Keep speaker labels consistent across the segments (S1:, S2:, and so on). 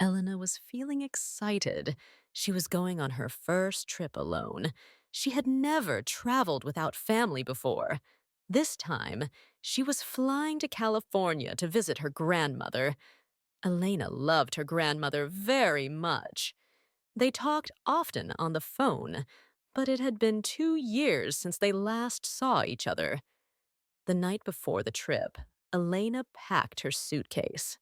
S1: Elena was feeling excited. She was going on her first trip alone. She had never traveled without family before. This time, she was flying to California to visit her grandmother. Elena loved her grandmother very much. They talked often on the phone, but it had been 2 years since they last saw each other. The night before the trip, Elena packed her suitcase.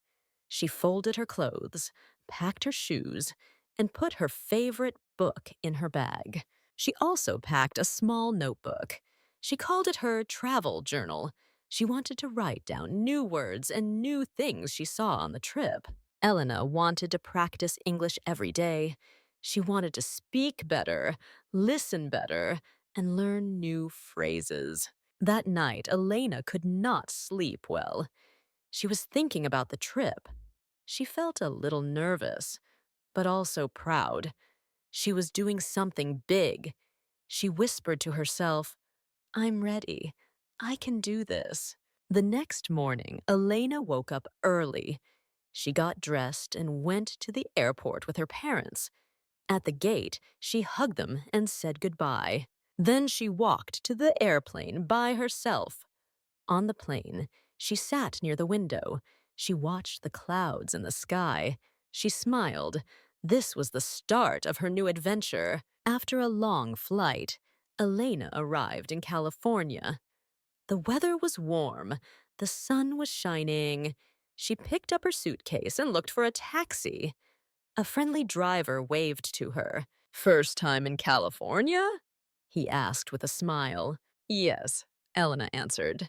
S1: She folded her clothes, packed her shoes, and put her favorite book in her bag. She also packed a small notebook. She called it her travel journal. She wanted to write down new words and new things she saw on the trip. Elena wanted to practice English every day. She wanted to speak better, listen better, and learn new phrases. That night, Elena could not sleep well. She was thinking about the trip. She felt a little nervous, but also proud. She was doing something big. She whispered to herself, "I'm ready. I can do this." The next morning, Elena woke up early. She got dressed and went to the airport with her parents. At the gate, she hugged them and said goodbye. Then she walked to the airplane by herself. On the plane, she sat near the window. She watched the clouds in the sky. She smiled. This was the start of her new adventure. After a long flight, Elena arrived in California. The weather was warm. The sun was shining. She picked up her suitcase and looked for a taxi. A friendly driver waved to her. "First time in California?" he asked with a smile. "Yes," Elena answered.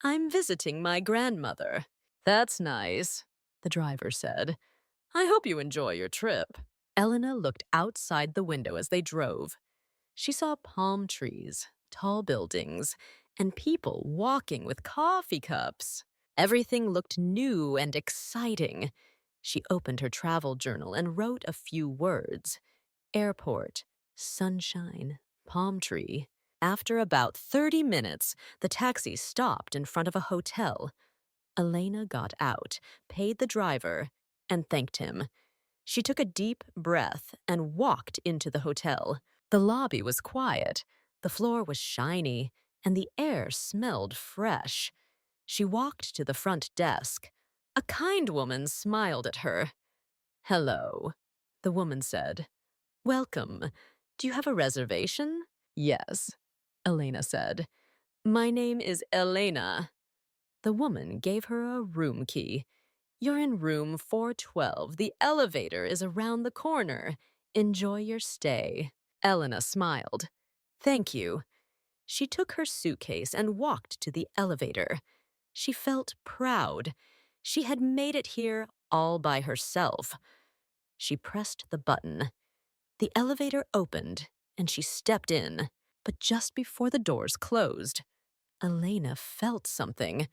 S1: "I'm visiting my grandmother." "That's nice," the driver said. "I hope you enjoy your trip." Elena looked outside the window as they drove. She saw palm trees, tall buildings, and people walking with coffee cups. Everything looked new and exciting. She opened her travel journal and wrote a few words. Airport, sunshine, palm tree. After about 30 minutes, the taxi stopped in front of a hotel. Elena got out, paid the driver, and thanked him. She took a deep breath and walked into the hotel. The lobby was quiet, the floor was shiny, and the air smelled fresh. She walked to the front desk. A kind woman smiled at her. "Hello," the woman said. "Welcome. Do you have a reservation?" "Yes," Elena said. "My name is Elena." The woman gave her a room key. "You're in room 412. The elevator is around the corner. Enjoy your stay." Elena smiled. "Thank you." She took her suitcase and walked to the elevator. She felt proud. She had made it here all by herself. She pressed the button. The elevator opened, and she stepped in. But just before the doors closed, Elena felt something.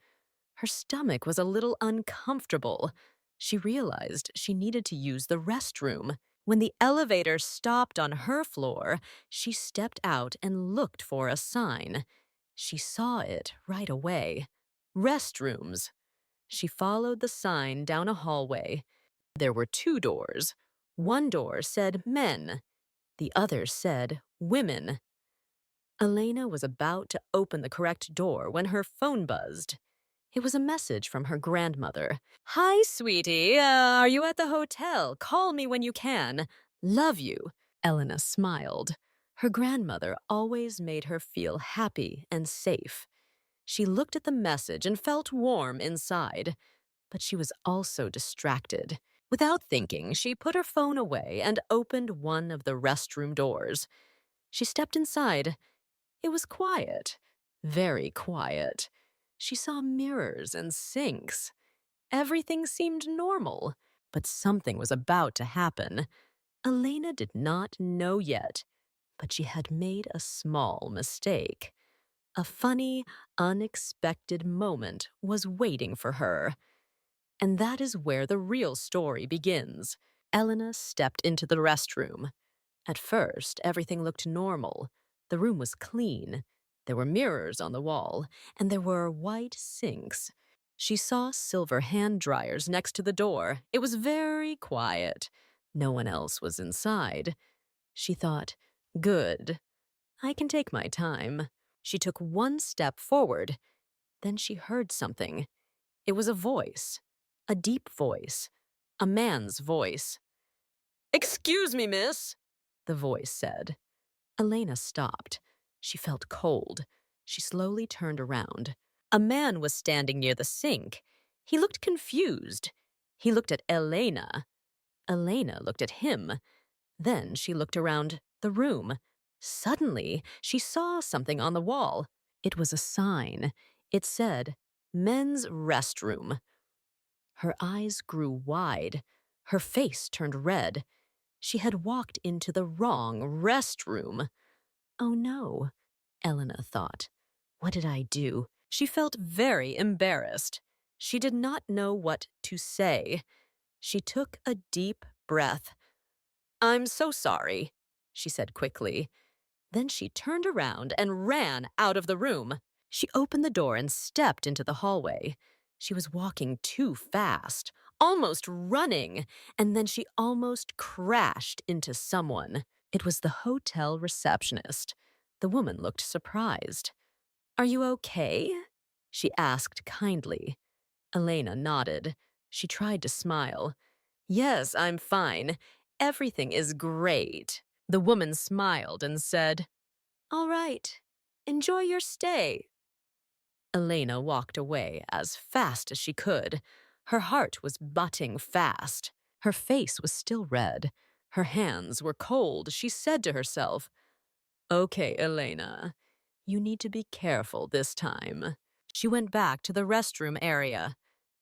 S1: Her stomach was a little uncomfortable. She realized she needed to use the restroom. When the elevator stopped on her floor, she stepped out and looked for a sign. She saw it right away. Restrooms. She followed the sign down a hallway. There were two doors. One door said men. The other said women. Elena was about to open the correct door when her phone buzzed. It was a message from her grandmother. "Hi, sweetie. Are you at the hotel? Call me when you can. Love you." Elena smiled. Her grandmother always made her feel happy and safe. She looked at the message and felt warm inside, but she was also distracted. Without thinking, she put her phone away and opened one of the restroom doors. She stepped inside. It was quiet, very quiet. She saw mirrors and sinks. Everything seemed normal, but something was about to happen. Elena did not know yet, but she had made a small mistake. A funny, unexpected moment was waiting for her. And that is where the real story begins. Elena stepped into the restroom. At first, everything looked normal. The room was clean. There were mirrors on the wall, and there were white sinks. She saw silver hand dryers next to the door. It was very quiet. No one else was inside. She thought, good, I can take my time. She took one step forward. Then she heard something. It was a voice, a deep voice, a man's voice. "Excuse me, miss," the voice said. Elena stopped. She felt cold. She slowly turned around. A man was standing near the sink. He looked confused. He looked at Elena. Elena looked at him. Then she looked around the room. Suddenly, she saw something on the wall. It was a sign. It said, "Men's Restroom." Her eyes grew wide. Her face turned red. She had walked into the wrong restroom. Oh no, Elena thought. What did I do? She felt very embarrassed. She did not know what to say. She took a deep breath. "I'm so sorry," she said quickly. Then she turned around and ran out of the room. She opened the door and stepped into the hallway. She was walking too fast, almost running, and then she almost crashed into someone. It was the hotel receptionist. The woman looked surprised. "Are you okay?" she asked kindly. Elena nodded. She tried to smile. "Yes, I'm fine. Everything is great." The woman smiled and said, "All right. Enjoy your stay." Elena walked away as fast as she could. Her heart was butting fast. Her face was still red. Her hands were cold. She said to herself, "Okay, Elena, you need to be careful this time." She went back to the restroom area.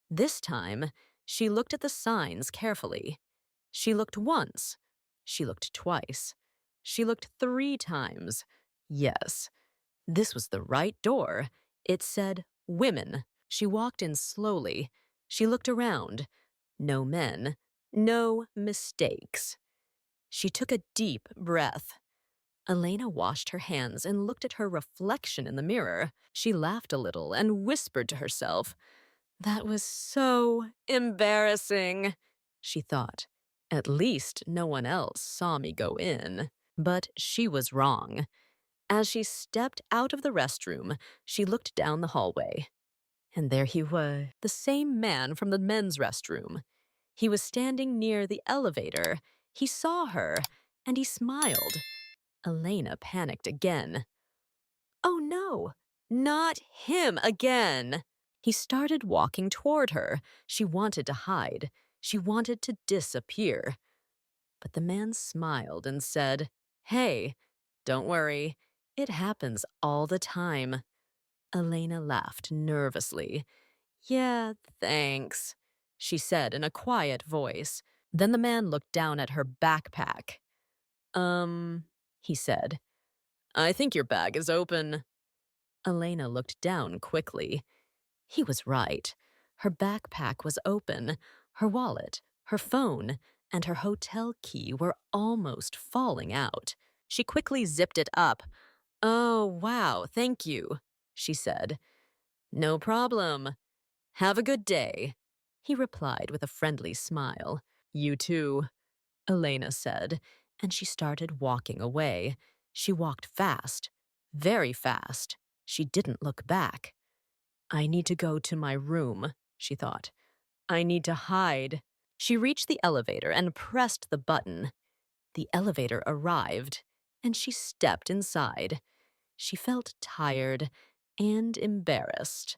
S1: This time, she looked at the signs carefully. She looked once. She looked twice. She looked 3 times. Yes, this was the right door. It said women. She walked in slowly. She looked around. No men. No mistakes. She took a deep breath. Elena washed her hands and looked at her reflection in the mirror. She laughed a little and whispered to herself, "That was so embarrassing," she thought. At least no one else saw me go in. But she was wrong. As she stepped out of the restroom, she looked down the hallway. And there he was, the same man from the men's restroom. He was standing near the elevator. He saw her, and he smiled. Elena panicked again. Oh no, not him again! He started walking toward her. She wanted to hide. She wanted to disappear. But the man smiled and said, "Hey, don't worry. It happens all the time." Elena laughed nervously. "Yeah, thanks," she said in a quiet voice. Then the man looked down at her backpack. He said, "I think your bag is open." Elena looked down quickly. He was right. Her backpack was open. Her wallet, her phone, and her hotel key were almost falling out. She quickly zipped it up. "Oh, wow, thank you," she said. "No problem. Have a good day," he replied with a friendly smile. "You too," Elena said, and she started walking away. She walked fast, very fast. She didn't look back. I need to go to my room, she thought. I need to hide. She reached the elevator and pressed the button. The elevator arrived, and she stepped inside. She felt tired and embarrassed,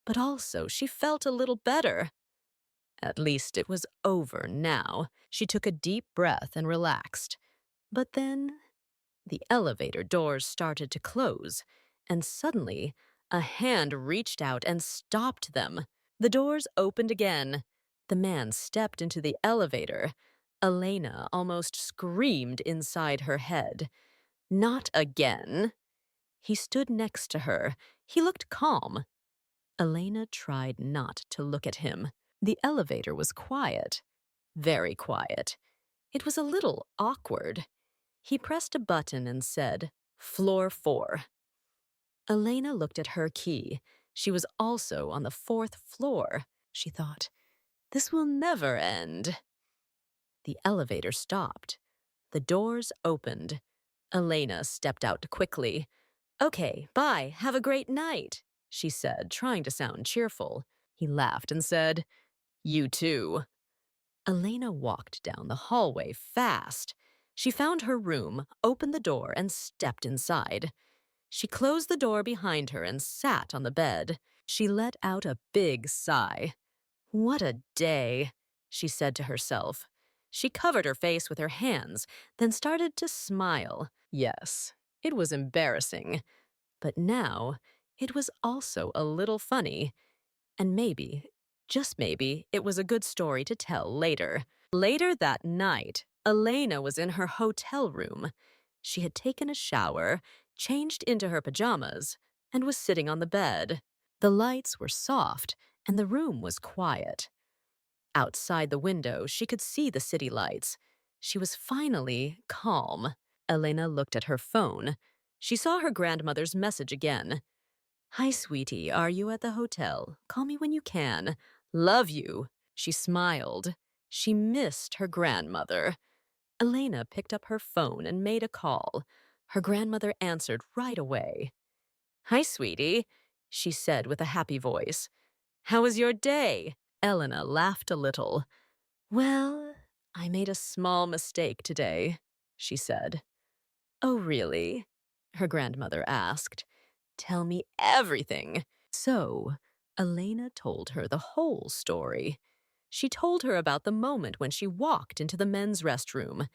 S1: but also she felt a little better. At least it was over now. She took a deep breath and relaxed. But then the elevator doors started to close, and suddenly a hand reached out and stopped them. The doors opened again. The man stepped into the elevator. Elena almost screamed inside her head. Not again. He stood next to her. He looked calm. Elena tried not to look at him. The elevator was quiet. Very quiet. It was a little awkward. He pressed a button and said, "Floor 4." Elena looked at her key. She was also on the fourth floor. She thought, this will never end. The elevator stopped. The doors opened. Elena stepped out quickly. Okay, bye. Have a great night, she said, trying to sound cheerful. He laughed and said, you too. Elena walked down the hallway fast. She found her room, opened the door, and stepped inside. She closed the door behind her and sat on the bed. She let out a big sigh. What a day, she said to herself. She covered her face with her hands, then started to smile. Yes, it was embarrassing. But now, it was also a little funny. And maybe, just maybe, it was a good story to tell later. Later that night, Elena was in her hotel room. She had taken a shower, changed into her pajamas, and was sitting on the bed. The lights were soft, and the room was quiet. Outside the window, she could see the city lights. She was finally calm. Elena looked at her phone. She saw her grandmother's message again. Hi, sweetie, are you at the hotel? Call me when you can. Love you. She smiled. She missed her grandmother. Elena picked up her phone and made a call. Her grandmother answered right away. Hi, sweetie, she said with a happy voice. How was your day? Elena laughed a little. Well, I made a small mistake today, she said. Oh, really? Her grandmother asked. Tell me everything. So, Elena told her the whole story. She told her about the moment when she walked into the men's restroom.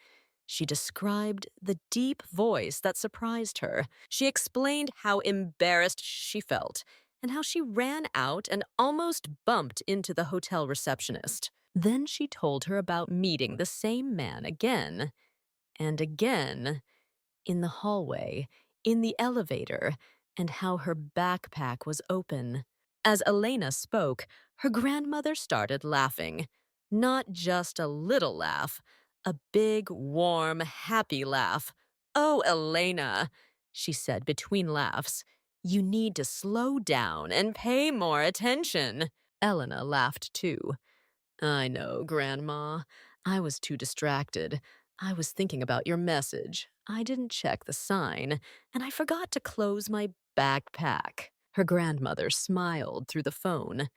S1: She described the deep voice that surprised her. She explained how embarrassed she felt and how she ran out and almost bumped into the hotel receptionist. Then she told her about meeting the same man again and again in the hallway, in the elevator, and how her backpack was open. As Elena spoke, her grandmother started laughing. Not just a little laugh, a big, warm, happy laugh. Oh, Elena, she said between laughs, you need to slow down and pay more attention. Elena laughed too. I know, Grandma. I was too distracted. I was thinking about your message. I didn't check the sign, and I forgot to close my backpack. Her grandmother smiled through the phone.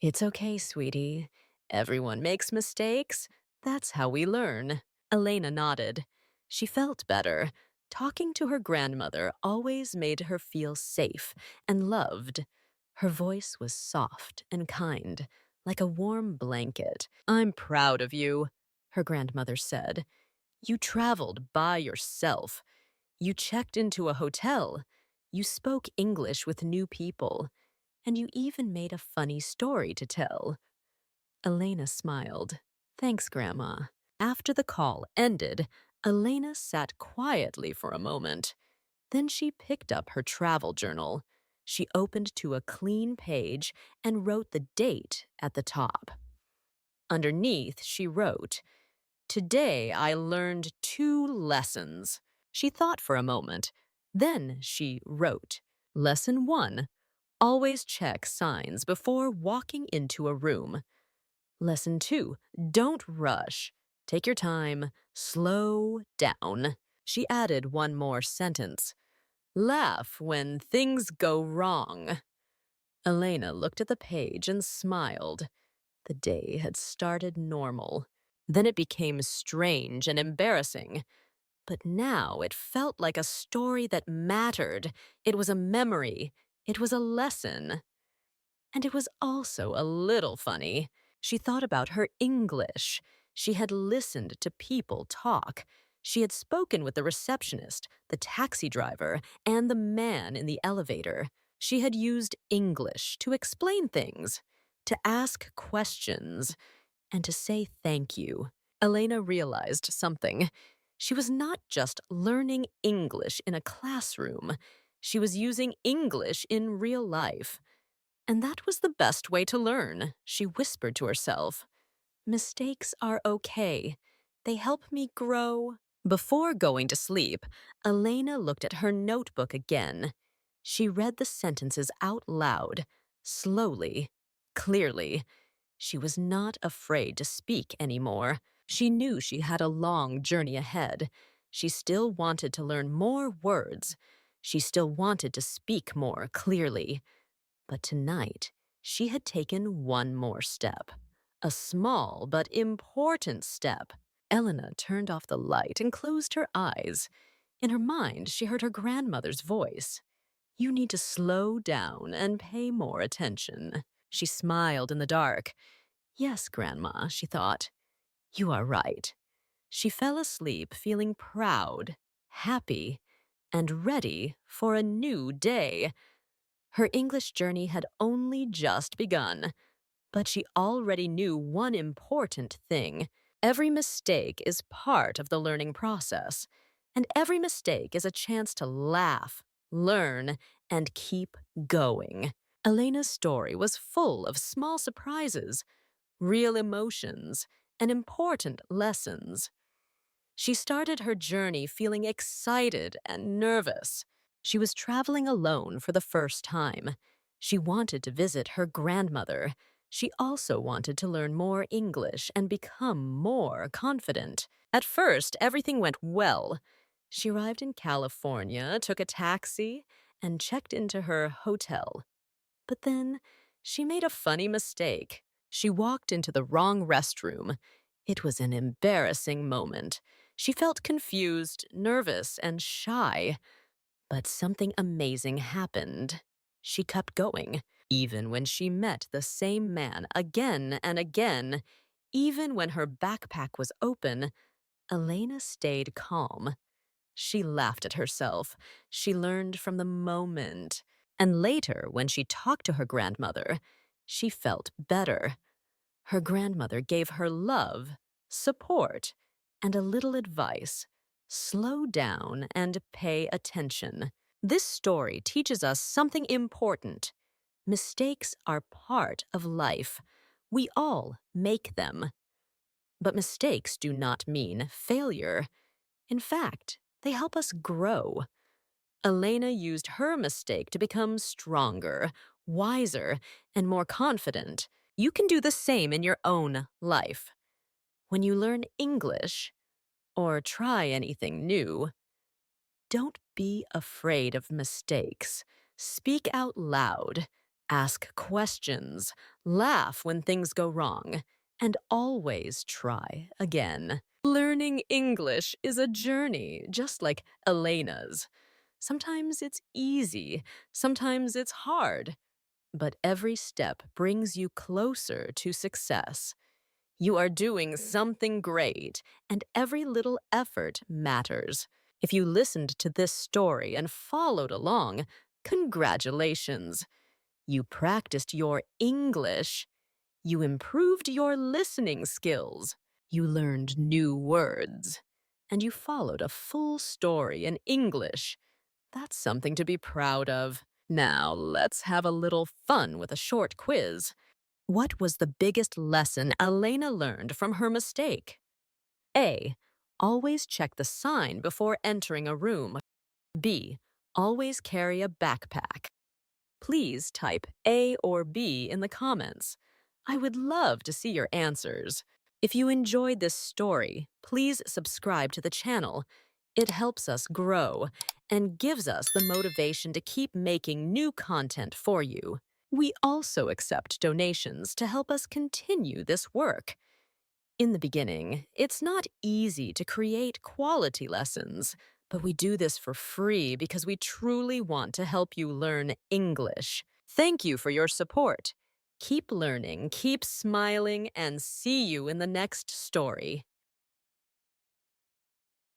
S1: It's okay, sweetie. Everyone makes mistakes. That's how we learn. Elena nodded. She felt better. Talking to her grandmother always made her feel safe and loved. Her voice was soft and kind, like a warm blanket. I'm proud of you, her grandmother said. You traveled by yourself. You checked into a hotel. You spoke English with new people. And you even made a funny story to tell. Elena smiled. Thanks, Grandma. After the call ended, Elena sat quietly for a moment. Then she picked up her travel journal. She opened to a clean page and wrote the date at the top. Underneath, she wrote, Today I learned 2 lessons. She thought for a moment. Then she wrote, Lesson 1. Always check signs before walking into a room. Lesson 2. Don't rush. Take your time. Slow down. She added one more sentence. Laugh when things go wrong. Elena looked at the page and smiled. The day had started normal. Then it became strange and embarrassing. But now it felt like a story that mattered. It was a memory. It was a lesson. And it was also a little funny. She thought about her English. She had listened to people talk. She had spoken with the receptionist, the taxi driver, and the man in the elevator. She had used English to explain things, to ask questions, and to say thank you. Elena realized something. She was not just learning English in a classroom. She was using English in real life. And that was the best way to learn, she whispered to herself. Mistakes are okay. They help me grow. Before going to sleep, Elena looked at her notebook again. She read the sentences out loud, slowly, clearly. She was not afraid to speak anymore. She knew she had a long journey ahead. She still wanted to learn more words. She still wanted to speak more clearly. But tonight, she had taken one more step. A small but important step. Elena turned off the light and closed her eyes. In her mind, she heard her grandmother's voice. You need to slow down and pay more attention. She smiled in the dark. Yes, Grandma, she thought. You are right. She fell asleep feeling proud, happy, and ready for a new day. Her English journey had only just begun, but she already knew one important thing. Every mistake is part of the learning process, and every mistake is a chance to laugh, learn, and keep going. Elena's story was full of small surprises, real emotions, and important lessons. She started her journey feeling excited and nervous. She was traveling alone for the first time. She wanted to visit her grandmother. She also wanted to learn more English and become more confident. At first, everything went well. She arrived in California, took a taxi, and checked into her hotel. But then, she made a funny mistake. She walked into the wrong restroom. It was an embarrassing moment. She felt confused, nervous, and shy. But something amazing happened. She kept going, even when she met the same man again and again. Even when her backpack was open, Elena stayed calm. She laughed at herself. She learned from the moment. And later, when she talked to her grandmother, she felt better. Her grandmother gave her love, support, and a little advice. Slow down and pay attention. This story teaches us something important. Mistakes are part of life. We all make them. But mistakes do not mean failure. In fact, they help us grow. Elena used her mistake to become stronger, wiser, and more confident. You can do the same in your own life. When you learn English or try anything new, don't be afraid of mistakes. Speak out loud, ask questions, laugh when things go wrong, and always try again. Learning English is a journey, just like Elena's. Sometimes it's easy, sometimes it's hard, but every step brings you closer to success. You are doing something great, and every little effort matters. If you listened to this story and followed along, congratulations. You practiced your English. You improved your listening skills. You learned new words. And you followed a full story in English. That's something to be proud of. Now, let's have a little fun with a short quiz. What was the biggest lesson Elena learned from her mistake? A. Always check the sign before entering a room. B. Always carry a backpack. Please type A or B in the comments. I would love to see your answers. If you enjoyed this story, please subscribe to the channel. It helps us grow and gives us the motivation to keep making new content for you. We also accept donations to help us continue this work. In the beginning, it's not easy to create quality lessons, but we do this for free because we truly want to help you learn English. Thank you for your support. Keep learning, keep smiling, and see you in the next story.